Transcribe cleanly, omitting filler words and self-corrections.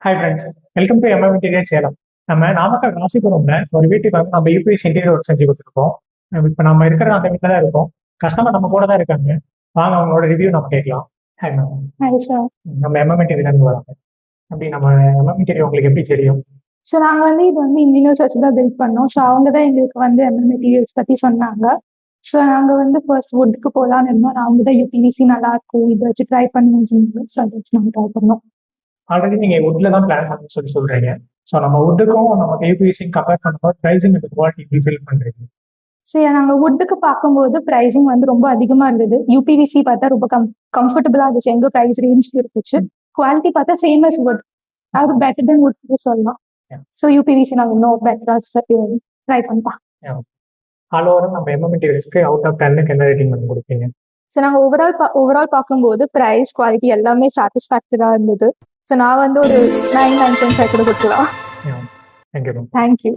Hi friends, welcome to MM interior Salem. நம்ம நாமக்கல் ராசிபுரம்ல ஒரு வீட்டுக்கு வந்து நம்ம யூபிஎஸ் இன்டீரியர் ஒர்க் செஞ்சு கொடுத்துருக்கோம். இப்போ நம்ம இருக்கிற அந்த வீட்டில் தான் இருக்கோம். கஸ்டமர் நம்ம கூட தான் இருக்காங்க. வாங்க அவங்களோட ரிவ்யூ நம்ம கேட்கலாம். Hi ma'am. Hi sir. நம்ம எம்எம் இன்டீரியர்லேருந்து வராங்க. அப்படி நம்ம எம்எம் இன்டீரியர் உங்களுக்கு எப்படி தெரியும்? ஸோ நாங்கள் வந்து இது வந்து இன்ஜினியர்ஸ் வச்சு தான் பில்ட் பண்ணோம். ஸோ அவங்க தான் எங்களுக்கு வந்து எம்எல் மெட்டீரியல்ஸ் பற்றி சொன்னாங்க. ஸோ நாங்கள் வந்து ஃபர்ஸ்ட் வுட்டுக்கு போகலான்னு இருந்தோம். அவங்க தான் யூபிவிசி நல்லா இருக்கும், இதை வச்சு ட்ரை பண்ணணும்னு சொன்னாங்க. ஸோ அதை வச்சு நாங்கள் ட்ரை பண்ணோம். ஆல்ரெடி நீங்கள் வுட்ல தான் பிளான் பண்ணணும்னு சொல்கிறீங்க. ஸோ நம்ம வுட்டுக்கும் நம்ம யூபிஎஸ்சியும் கம்பேர் பண்ணும்போது ப்ரைஸிங் இந்த குவாலிட்டி எப்படி ஃபீல் பண்ணுறீங்க? சரி, நாங்கள் வுட்டுக்கு பார்க்கும்போது ப்ரைஸிங் வந்து ரொம்ப அதிகமாக இருந்தது. யூபிவிசி பார்த்தா ரொம்ப கம்ஃபர்டபுளாக இருந்துச்சு, எங்கள் ப்ரைஸ் ரேஞ்சுக்கு இருந்துச்சு. குவாலிட்டி பார்த்தா சேம் அஸ் வுட், அது பெட்டர் தென் வுட் சொல்லலாம். ஸோ யூபிவிசி நாங்கள் இன்னும் பெட்டராக ட்ரை பண்ணலாம். ஆல் ஓவர் நம்ம எம்எம் மெட்டீரியல்ஸ்க்கு அவுட் ஆஃப் 10க்கு என்ன ரேட்டிங் பண்ணி கொடுப்பீங்க? ஸோ நாங்கள் ஓவரால் பார்க்கும்போது ப்ரைஸ் குவாலிட்டி எல்லாமே சாட்டிஸ்ஃபேக்டராக இருந்தது. ஸோ நான் வந்து ஒரு 9.5 கூட கொடுக்கலாம். தேங்க்யூ. தேங்க்யூ.